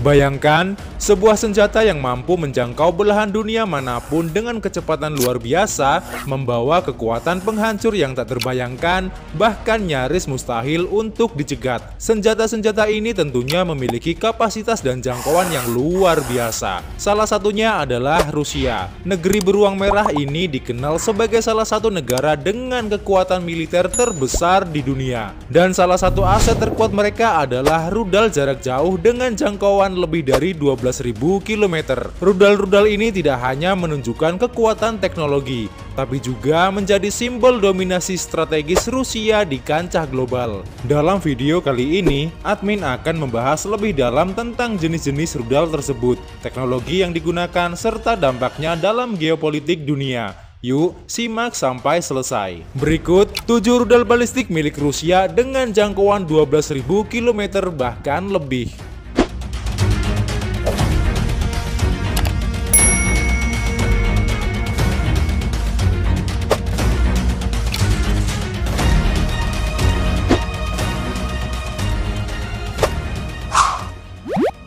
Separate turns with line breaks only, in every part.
Bayangkan, sebuah senjata yang mampu menjangkau belahan dunia manapun dengan kecepatan luar biasa, membawa kekuatan penghancur yang tak terbayangkan, bahkan nyaris mustahil untuk dicegat. Senjata-senjata ini tentunya memiliki kapasitas dan jangkauan yang luar biasa. Salah satunya adalah Rusia. Negeri beruang merah ini dikenal sebagai salah satu negara dengan kekuatan militer terbesar di dunia. Dan salah satu aset terkuat mereka adalah rudal jarak jauh dengan jangkauan lebih dari 12.000 km. Rudal-rudal ini tidak hanya menunjukkan kekuatan teknologi, tapi juga menjadi simbol dominasi strategis Rusia di kancah global. Dalam video kali ini, admin akan membahas lebih dalam tentang jenis-jenis rudal tersebut, teknologi yang digunakan, serta dampaknya dalam geopolitik dunia. Yuk, simak sampai selesai. Berikut 7 rudal balistik milik Rusia dengan jangkauan 12.000 km bahkan lebih.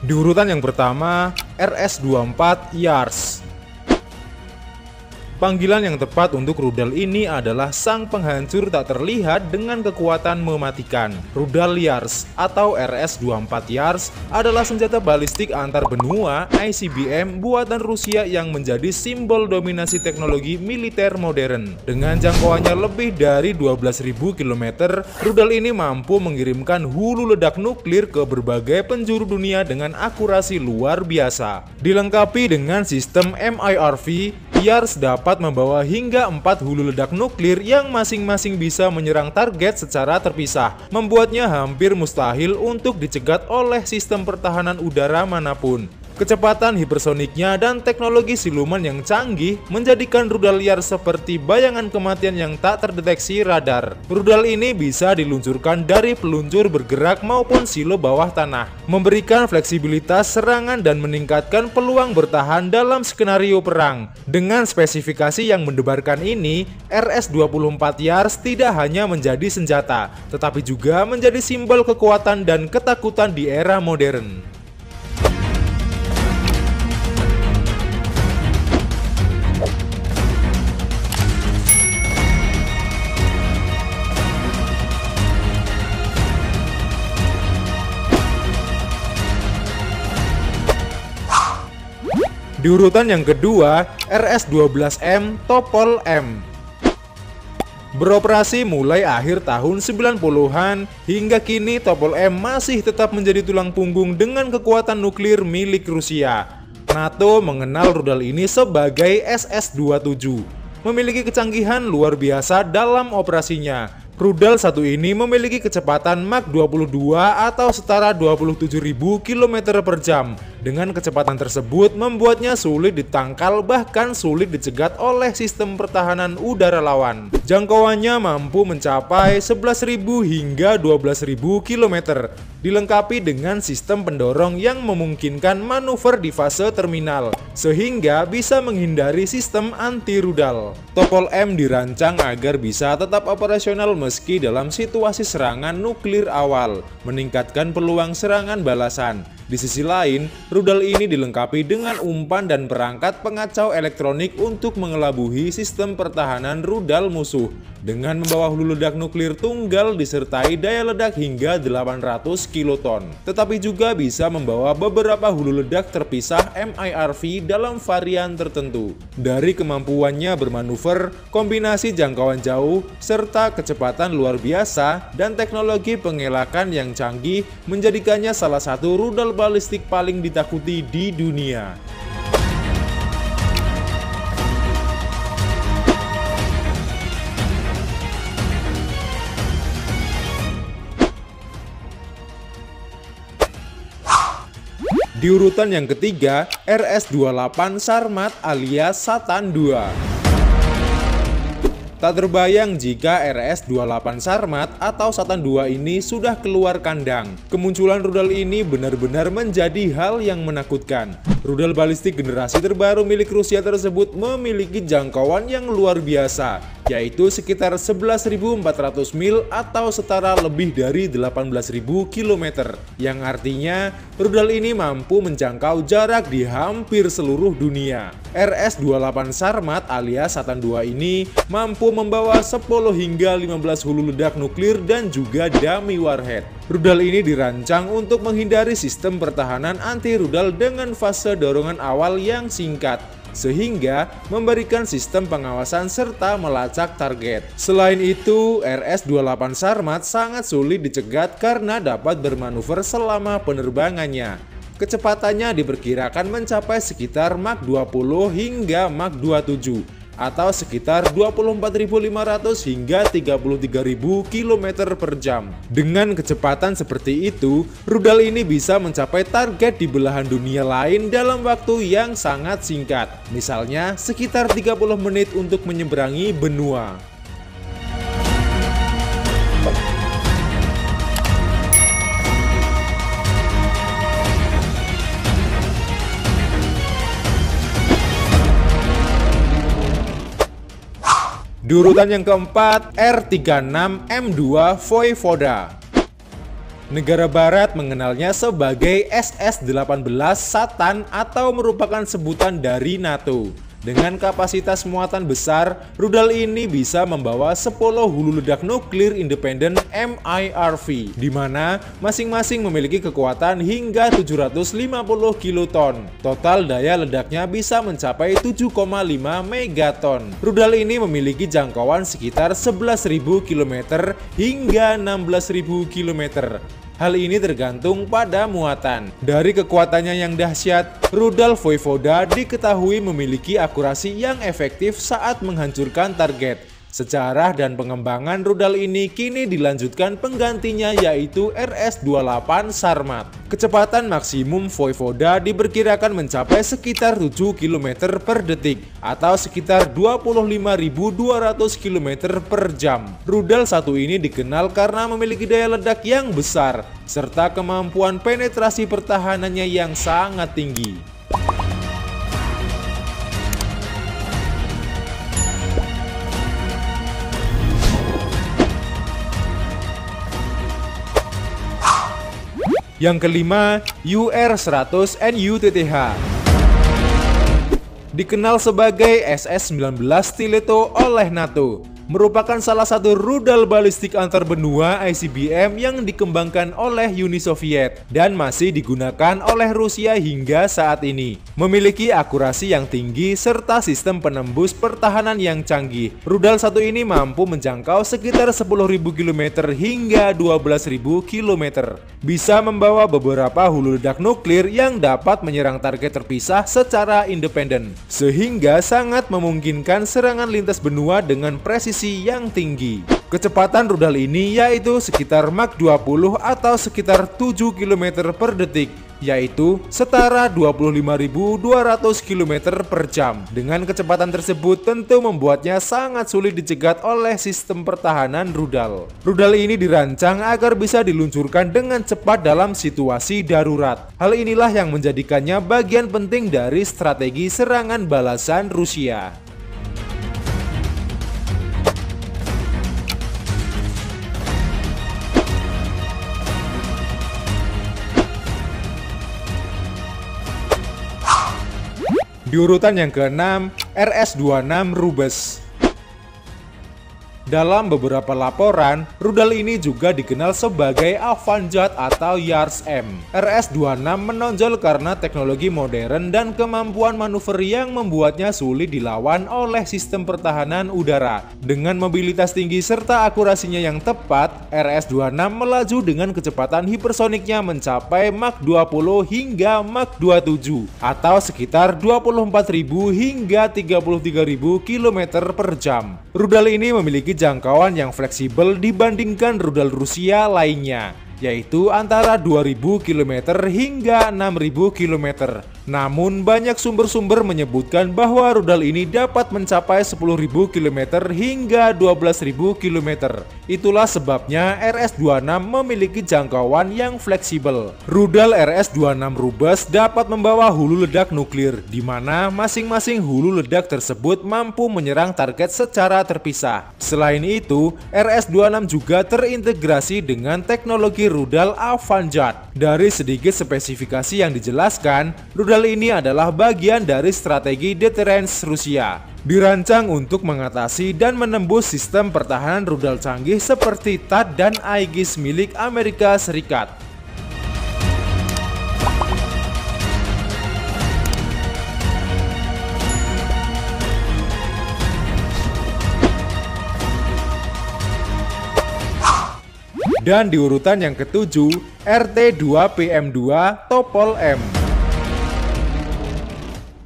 Di urutan yang pertama, RS-24 Yars. Panggilan yang tepat untuk rudal ini adalah sang penghancur tak terlihat dengan kekuatan mematikan. Rudal Yars atau RS-24 Yars adalah senjata balistik antar benua ICBM buatan Rusia yang menjadi simbol dominasi teknologi militer modern. Dengan jangkauannya lebih dari 12.000 km, rudal ini mampu mengirimkan hulu ledak nuklir ke berbagai penjuru dunia dengan akurasi luar biasa. Dilengkapi dengan sistem MIRV, Yars dapat membawa hingga 4 hulu ledak nuklir yang masing-masing bisa menyerang target secara terpisah, membuatnya hampir mustahil untuk dicegat oleh sistem pertahanan udara manapun. Kecepatan hipersoniknya dan teknologi siluman yang canggih menjadikan rudal Yars seperti bayangan kematian yang tak terdeteksi radar. Rudal ini bisa diluncurkan dari peluncur bergerak maupun silo bawah tanah, memberikan fleksibilitas serangan dan meningkatkan peluang bertahan dalam skenario perang. Dengan spesifikasi yang mendebarkan ini, RS-24 Yars tidak hanya menjadi senjata, tetapi juga menjadi simbol kekuatan dan ketakutan di era modern. Di urutan yang kedua, RS-12M Topol M. Beroperasi mulai akhir tahun 90-an, hingga kini Topol M masih tetap menjadi tulang punggung dengan kekuatan nuklir milik Rusia. NATO mengenal rudal ini sebagai SS-27, memiliki kecanggihan luar biasa dalam operasinya. Rudal satu ini memiliki kecepatan Mach 22 atau setara 27.000 km per jam. Dengan kecepatan tersebut membuatnya sulit ditangkal bahkan sulit dicegat oleh sistem pertahanan udara lawan. Jangkauannya mampu mencapai 11.000 hingga 12.000 km. Dilengkapi dengan sistem pendorong yang memungkinkan manuver di fase terminal, sehingga bisa menghindari sistem anti-rudal. Topol M dirancang agar bisa tetap operasional meski dalam situasi serangan nuklir awal, meningkatkan peluang serangan balasan. Di sisi lain, rudal ini dilengkapi dengan umpan dan perangkat pengacau elektronik untuk mengelabuhi sistem pertahanan rudal musuh. Dengan membawa hulu ledak nuklir tunggal disertai daya ledak hingga 800 kiloton. Tetapi juga bisa membawa beberapa hulu ledak terpisah MIRV dalam varian tertentu. Dari kemampuannya bermanuver, kombinasi jangkauan jauh, serta kecepatan luar biasa dan teknologi pengelakan yang canggih menjadikannya salah satu rudal balistik paling ditakuti di dunia. Di urutan yang ketiga, RS-28 Sarmat alias Satan II. Tak terbayang jika RS-28 Sarmat atau Satan II ini sudah keluar kandang. Kemunculan rudal ini benar-benar menjadi hal yang menakutkan. Rudal balistik generasi terbaru milik Rusia tersebut memiliki jangkauan yang luar biasa, yaitu sekitar 11.400 mil atau setara lebih dari 18.000 km. Yang artinya, rudal ini mampu menjangkau jarak di hampir seluruh dunia. RS-28 Sarmat alias Satan II ini mampu membawa 10 hingga 15 hulu ledak nuklir dan juga dummy warhead. Rudal ini dirancang untuk menghindari sistem pertahanan anti rudal dengan fase dorongan awal yang singkat, sehingga memberikan sistem pengawasan serta melacak target. Selain itu, RS-28 Sarmat sangat sulit dicegat karena dapat bermanuver selama penerbangannya. Kecepatannya diperkirakan mencapai sekitar Mach 20 hingga Mach 27 atau sekitar 24.500 hingga 33.000 km per jam. Dengan kecepatan seperti itu, rudal ini bisa mencapai target di belahan dunia lain dalam waktu yang sangat singkat. Misalnya sekitar 30 menit untuk menyeberangi benua. Di urutan yang keempat, R-36M2 Voyvoda. Negara barat mengenalnya sebagai SS-18 Satan atau merupakan sebutan dari NATO. Dengan kapasitas muatan besar, rudal ini bisa membawa 10 hulu ledak nuklir independen MIRV, di mana masing-masing memiliki kekuatan hingga 750 kiloton. Total daya ledaknya bisa mencapai 7,5 megaton. Rudal ini memiliki jangkauan sekitar 11.000 km hingga 16.000 km. Hal ini tergantung pada muatan. Dari kekuatannya yang dahsyat, rudal Voyvoda diketahui memiliki akurasi yang efektif saat menghancurkan target. Sejarah dan pengembangan rudal ini kini dilanjutkan penggantinya yaitu RS-28 Sarmat. Kecepatan maksimum Voyvoda diperkirakan mencapai sekitar 7 km per detik atau sekitar 25.200 km per jam. Rudal satu ini dikenal karena memiliki daya ledak yang besar serta kemampuan penetrasi pertahanannya yang sangat tinggi. Yang kelima, UR-100 NUTTH. Dikenal sebagai SS-19 Stiletto oleh NATO, merupakan salah satu rudal balistik antar benua ICBM yang dikembangkan oleh Uni Soviet dan masih digunakan oleh Rusia hingga saat ini. Memiliki akurasi yang tinggi serta sistem penembus pertahanan yang canggih. Rudal satu ini mampu menjangkau sekitar 10.000 km hingga 12.000 km. Bisa membawa beberapa hulu ledak nuklir yang dapat menyerang target terpisah secara independen, sehingga sangat memungkinkan serangan lintas benua dengan presisi yang tinggi. Kecepatan rudal ini yaitu sekitar Mach 20 atau sekitar 7 km per detik, yaitu setara 25.200 km per jam. Dengan kecepatan tersebut tentu membuatnya sangat sulit dicegat oleh sistem pertahanan rudal. Rudal ini dirancang agar bisa diluncurkan dengan cepat dalam situasi darurat. Hal inilah yang menjadikannya bagian penting dari strategi serangan balasan Rusia. Di urutan yang ke-6, RS-26 Rubes. Dalam beberapa laporan, rudal ini juga dikenal sebagai Avangard atau Yars M. RS-26 menonjol karena teknologi modern dan kemampuan manuver yang membuatnya sulit dilawan oleh sistem pertahanan udara. Dengan mobilitas tinggi serta akurasinya yang tepat, RS-26 melaju dengan kecepatan hipersoniknya mencapai Mach 20 hingga Mach 27 atau sekitar 24.000 hingga 33.000 km per jam. Rudal ini memiliki jangkauan yang fleksibel dibandingkan rudal Rusia lainnya. yaitu antara 2000 km hingga 6000 km. Namun banyak sumber-sumber menyebutkan bahwa rudal ini dapat mencapai 10.000 km hingga 12.000 km. Itulah sebabnya RS-26 memiliki jangkauan yang fleksibel. Rudal RS-26 Rubas dapat membawa hulu ledak nuklir, di mana masing-masing hulu ledak tersebut mampu menyerang target secara terpisah. Selain itu, RS-26 juga terintegrasi dengan teknologi rudal Avangard. Dari sedikit spesifikasi yang dijelaskan, rudal ini adalah bagian dari strategi deterrence Rusia. Dirancang untuk mengatasi dan menembus sistem pertahanan rudal canggih seperti THAAD dan Aegis milik Amerika Serikat. Dan di urutan yang ketujuh, RT-2PM2 Topol M.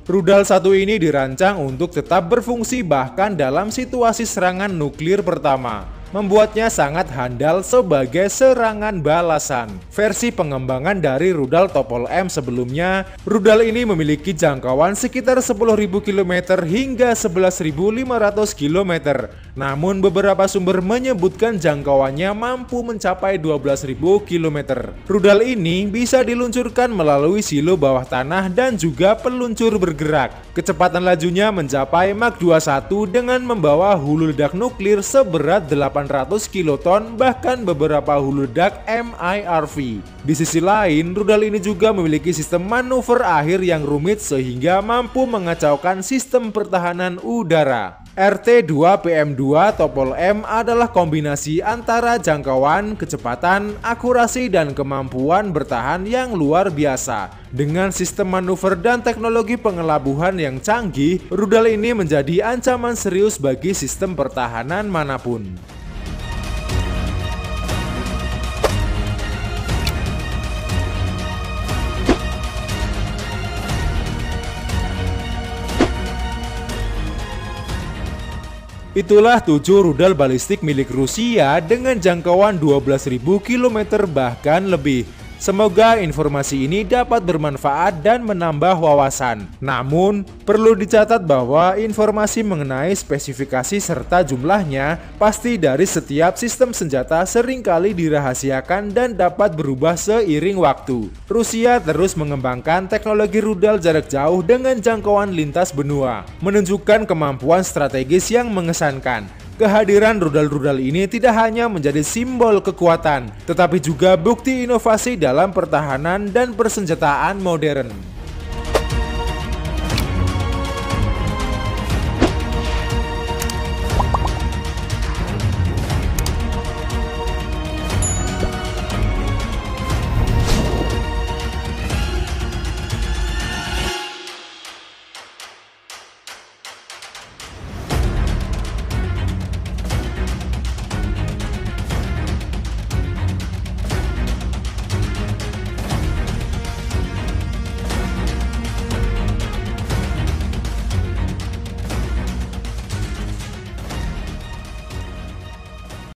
Rudal satu ini dirancang untuk tetap berfungsi bahkan dalam situasi serangan nuklir pertama, membuatnya sangat handal sebagai serangan balasan. Versi pengembangan dari rudal Topol M sebelumnya, rudal ini memiliki jangkauan sekitar 10.000 km hingga 11.500 km. Namun beberapa sumber menyebutkan jangkauannya mampu mencapai 12.000 km. Rudal ini bisa diluncurkan melalui silo bawah tanah dan juga peluncur bergerak. Kecepatan lajunya mencapai Mach 21 dengan membawa hulu ledak nuklir seberat 800 kiloton, bahkan beberapa hulu ledak MIRV. Di sisi lain, rudal ini juga memiliki sistem manuver akhir yang rumit sehingga mampu mengacaukan sistem pertahanan udara. RT-2PM2 Topol M adalah kombinasi antara jangkauan, kecepatan, akurasi, dan kemampuan bertahan yang luar biasa. Dengan sistem manuver dan teknologi pengelabuhan yang canggih, rudal ini menjadi ancaman serius bagi sistem pertahanan manapun. Itulah 7 rudal balistik milik Rusia dengan jangkauan 12.000 km bahkan lebih. Semoga informasi ini dapat bermanfaat dan menambah wawasan. Namun, perlu dicatat bahwa informasi mengenai spesifikasi serta jumlahnya pasti dari setiap sistem senjata seringkali dirahasiakan dan dapat berubah seiring waktu. Rusia terus mengembangkan teknologi rudal jarak jauh dengan jangkauan lintas benua, menunjukkan kemampuan strategis yang mengesankan. Kehadiran rudal-rudal ini tidak hanya menjadi simbol kekuatan, tetapi juga bukti inovasi dalam pertahanan dan persenjataan modern.